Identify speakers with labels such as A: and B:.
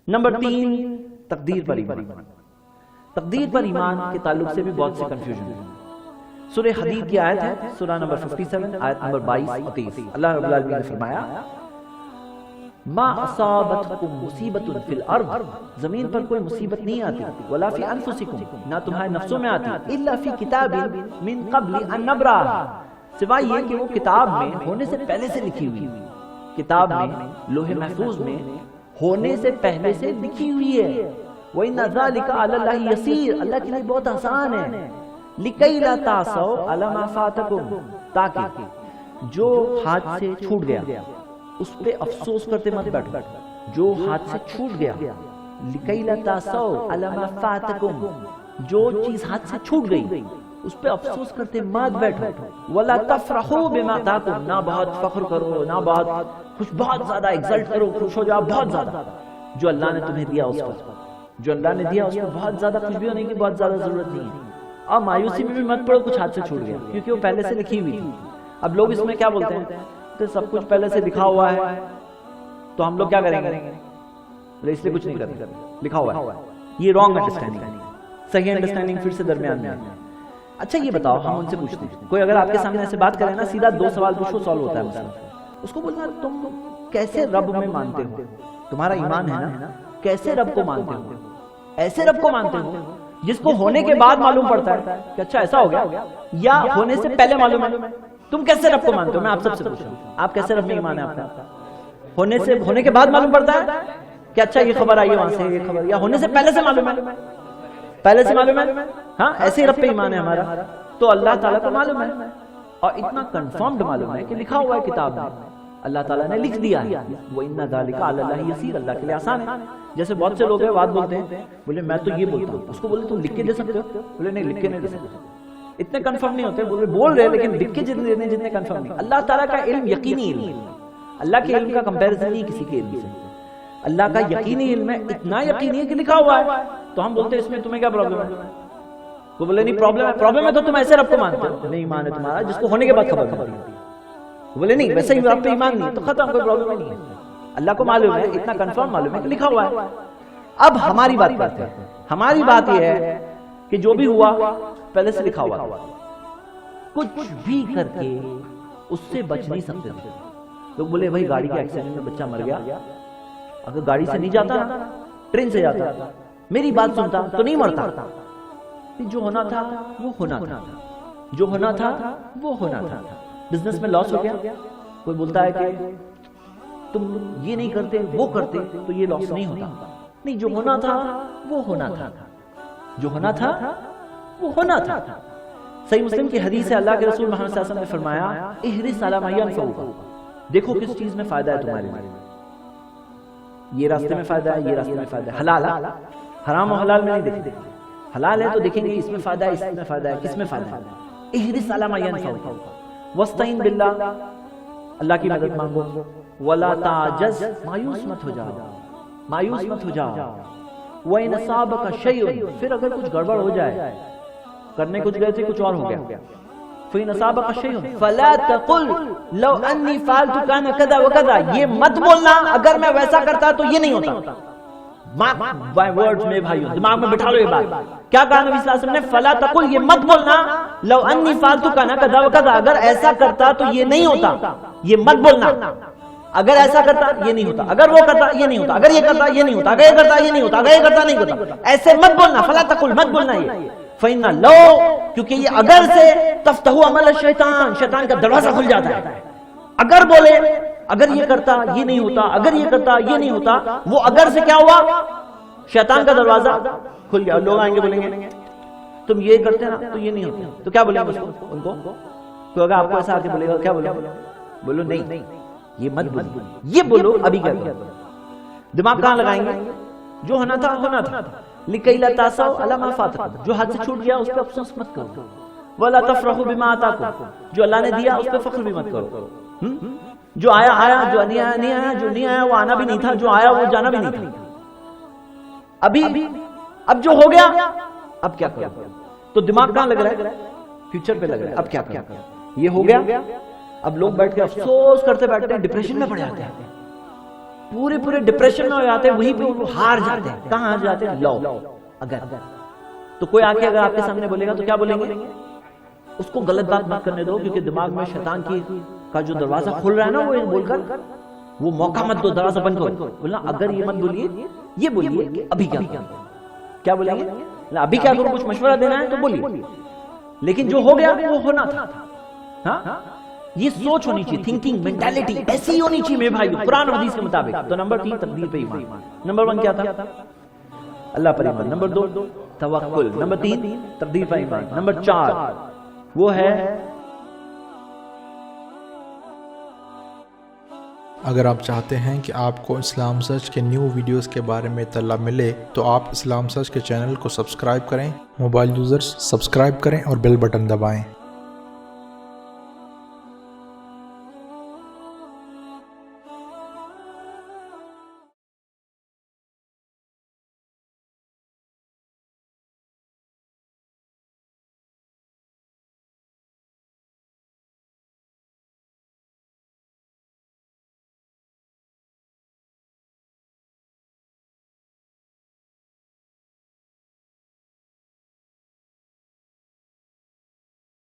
A: Number 3، تقدیر پر ایمان۔ تقدیر پر ایمان کے تعلق سے بھی بہت سے کنفیوژن ہے۔ سورہ حدید کی آیت ہے، سورہ نمبر 57 آیت نمبر 22 اور 23۔ اللہ رب العالمین نے فرمایا ما اصابتکم مصیبت فی الارض، زمین پر کوئی مصیبت نہیں آتی، ولا فی انفسکم، نہ تمہارے نفسوں میں آتی، الا فی کتاب من قبل ان نبرأھا، سوائے یہ کہ وہ کتاب میں ہونے سے پہلے سے لکھی ہوئی، کتاب میں لوح محفوظ میں ہونے سے پہلے سے لکھی ہوئی ہے۔ وَإِنَّ ذَلِكَ عَلَى اللَّهِ يَسِيرٌ، اللہ کے لیے بہت آسان ہے۔ لِكَيْ لَا تَعْصَوْا عَلَى مَا فَاتَكُمْ، تاکہ جو ہاتھ سے چھوٹ گیا اس پہ افسوس کرتے مت بیٹھو، جو ہاتھ سے چھوٹ گیا، لِكَيْ لَا تَعْصَوْا عَلَى مَا فَاتَكُمْ، جو چیز ہاتھ سے چھوٹ گئی اس پہ افسوس کرتے مت بیٹھو، وَلَا تَفْرَحُوا بِمَا آتَاكُمْ، نہ بہت فخر کرو، نہ بہت زیادہ ایگزلٹ کرو، خوش ہو جاؤ بہت زیادہ، جو اللہ نے تمہیں دیا اس پر، جو اللہ نے دیا اس پر بہت زیادہ خوش بھی ہونے کی بہت زیادہ ضرورت نہیں ہے۔ اور مایوسی میں بھی مت پڑو کچھ ہاتھ سے چھوٹ گیا، کیونکہ وہ پہلے سے لکھی ہوئی تھی۔ اب لوگ اس میں کیا بولتے ہیں کہ سب کچھ پہلے سے لکھا ہوا ہے تو ہم لوگ کیا کریں گے، اس لیے کچھ نہیں کرتے، لکھا ہوا ہے۔ یہ رانگ انڈرسٹینڈنگ ہے، صحیح انڈرسٹینڈنگ پھر سے درمیان میں ہے۔ اچھا یہ بتاؤ، ہم ان سے پوچھتے ہیں، کوئی اگر آپ کے سامنے ایسے بات کرے نا، سیدھا 2 سوال پوچھو، سالو ہوتا ہے مسئلہ۔ اس کو بولنا تم کیسے رب میں مانتے ہو، تمہارا ایمان ہے نا، کیسے رب کو مانتے ہو، ایسے رب کو مانتے ہو جس کو ہونے کے بعد معلوم پڑتا ہے کہ اچھا ایسا ہو گیا، یا ہونے سے پہلے معلوم ہے، تم کیسے رب کو مانتے ہو؟ میں آپ سب سے پوچھ رہا ہوں، آپ کیسے رب میں ایمان ہے آپ کا؟ ہونے کے بعد معلوم پڑتا ہے کہ اچھا یہ خبر آئی ہے وہاں سے، یہ خبر، یا ہونے سے پہلے سے معلوم ہے؟ پہلے سے معلوم ہے، ہاں ایسے رب پہ ایمان ہے ہمارا۔ تو اللہ تعالیٰ کو معلوم ہے، اور اتنا کنفرمڈ معلوم ہے کہ لکھا ہوا ہے کتاب میں، اللہ تعالیٰ نے لکھ دیا ہے۔ وَإِنَّ ذَلِكَ عَلَى اللَّهِ يَسِيرٌ، اللہ کے لیے آسان ہے۔ جیسے بہت سے لوگ ہیں بات بولتے ہیں، بولے میں تو یہ بولتا ہوں، اس کو بولے تم لکھ کے دے سکتے ہو، بولے نہیں لکھ کے نہیں دے سکتے، اتنے کنفرم نہیں ہوتے، بول رہے لیکن لکھ کے جتنے کنفرم نہیں۔ اللہ تعالیٰ کا علم یقینی علم ہے، اللہ کے علم کا کمپیریزن نہیں کسی کے علم سے، اللہ کا یقینی علم ہے، اتنا یقینی ہے کہ لکھا ہوا ہے۔ تو ہم بولتے ہیں اس میں تمہیں کیا پرابلم ہے؟ وہ بولے نہیں پرابلم ہے تو تم ایسے رب کو مانتے ہو، نہیں ایمان ہے تمہارا جس کو ہونے کے بعد خبر پڑتی ہے۔ بولے نہیں ویسے ہی رب پہ ایمان نہیں، تو ختم، کوئی پرابلم نہیں ہے، اللہ کو معلوم ہے، اتنا کنفرم معلوم ہے کہ لکھا ہوا ہے۔ اب ہماری بات کرتے ہیں، ہماری بات یہ ہے کہ جو بھی ہوا پہلے سے لکھا ہوا تھا، کچھ بھی کر کے اس سے بچ نہیں سکتے تھے۔ لوگ بولے بھائی گاڑی کے ایکسیڈنٹ میں بچہ مر گیا، اگر گاڑی سے نہیں جاتا ٹرین سے جاتا، میری بات سنتا تو نہیں مرتا۔ جو ہونا تھا وہ ہونا تھا، جو ہونا تھا وہ ہونا تھا۔ بزنس میں لاس ہو گیا، کوئی بولتا ہے کہ تم یہ نہیں کرتے وہ کرتے تو یہ لاس نہیں ہوتا، نہیں جو ہونا تھا وہ ہونا تھا، جو ہونا تھا وہ ہونا تھا۔ صحیح مسلم کی حدیث ہے، اللہ کے رسول محمد صلی اللہ علیہ وسلم نے فرمایا احرص علی ما ينفعک، دیکھو کس چیز میں فائدہ ہے تمہارے لیے، یہ راستے میں فائدہ ہے، یہ راستے میں فائدہ ہے، حلال ہے، حرام و حلال میں نہیں دیکھتے، حلال ہے تو دیکھیں گے اس میں فائدہ ہے، اس میں فائدہ ہے، کس میں فائدہ ہے۔ احرص علی ما ينفعک واستعین باللہ، اللہ کی مدد مانگو، ولا تعجز، مایوس مت ہو جاؤ، مایوس مت ہو جاؤ، وَإِنْ أَصَابَكَ شَيْءٌ، پھر اگر کچھ گڑبڑ ہو جائے، کرنے کچھ گئے تھے کچھ اور ہو گیا، فَإِنْ أَصَابَكَ شَيْءٌ فَلَا تَقُلْ لَوْ أَنِّي فَعَلْتُ كَانَ كَذَا وَكَذَا، یہ مت بولنا اگر میں ویسا کرتا تو یہ نہیں ہوتا۔ بائی ورڈز میں بھائیو دماغ میں بٹھا لو یہ بات، کیا کہا نبی صلی اللہ علیہ وسلم نے؟ فَلَا تَقُلْ، یہ مت بولنا لَوْ أَنِّي فَعَلْتُ كَانَ كَذَا وَكَذَا، اگر ایسا کرتا تو یہ نہیں ہوتا، یہ مت بولنا، اگر ایسا کرتا یہ نہیں ہوتا، اگر وہ کرتا یہ نہیں ہوتا، اگر یہ کرتا یہ نہیں ہوتا، اگر یہ کرتا یہ نہیں ہوتا، اگر یہ کرتا نہیں ہوتا، ایسے مت بولنا، فلا تقل، مت بولنا یہ، فإن لو، کیونکہ یہ اگر سے تفتح عمل الشیطان، شیطان کا دروازہ کھل جاتا ہے۔ اگر بولے اگر یہ کرتا یہ نہیں ہوتا، اگر یہ کرتا یہ نہیں ہوتا، وہ اگر سے کیا ہوا؟ شیطان کا دروازہ کھل گیا۔ لوگ آئیں گے بولیں گے تم یہ کرتے نا تو یہ نہیں ہوتا، تو کیا بولیں گے ان کو؟ تو اگر آپ کو ایسا آ کے بولے گا کیا بولے؟ بولو نہیں یہ مت بولو، یہ بولو ابھی کیا کرو۔ دماغ کہاں لگائیں گے؟ جو ہونا تھا ہونا تھا، لِكَيْ لَا تَعْصَوْا عَلَى مَا فَاتَكُمْ، جو ہاتھ سے چھوٹ گیا اس پہ افسوس مت کرو، وَلَا تَفْرَحُوا بِمَا آتَاكُمْ، جو اللہ نے دیا اس پہ فخر بھی مت کرو۔ جو آیا آیا، جو نہیں آیا نہیں آیا، جو نہیں آیا وہ آنا بھی نہیں تھا، جو آیا وہ جانا بھی نہیں تھا۔ اب جو ہو گیا اب کیا کرو؟ تو دماغ کہاں لگ رہا ہے؟ فیوچر پہ لگ رہا ہے، اب کیا کرو؟ یہ ہو گیا، اب لوگ بیٹھ کے افسوس کرتے بیٹھتے ہیں، ڈپریشن میں پڑ جاتے ہیں، پورے ڈپریشن میں ہو جاتے ہیں، وہی پہ وہ ہار جاتے ہیں. کہاں ہار جاتے ہیں؟ لو. اگر تو کوئی آ کے اگر آپ کے سامنے بولے گا تو کیا بولیں گے؟ اس کو غلط بات مت کرنے دو، کیونکہ دماغ میں شیطان کا جو دروازہ کھل رہا ہے نا، وہ بول کر وہ موقع مت دو، دروازہ بند کرو. بولنا اگر یہ مت بولیے، یہ بولیے کہ ابھی کیا بولیں گے؟ ابھی کیا کروں؟ کچھ مشورہ دینا ہے تو بولیے، لیکن جو ہو گیا وہ ہونا تھا. ہاں، یہ سوچ ہونی چاہیے، تھنکنگ، مینٹالٹی ایسی ہونی چاہیے میرے بھائی، قرآن و حدیث کے مطابق. تو نمبر 3 تقدیر پہ ایمان. نمبر 1 کیا تھا؟ اللہ پر ایمان. نمبر 2 توکل. نمبر 3 تقدیر پر ایمان. نمبر 4 وہ ہے.
B: اگر آپ چاہتے ہیں کہ آپ کو اسلام سرچ کے نیو ویڈیوز کے بارے میں اطلاع ملے تو آپ اسلام سرچ کے چینل کو سبسکرائب کریں، موبائل یوزرز سبسکرائب کریں اور بیل بٹن دبائیں.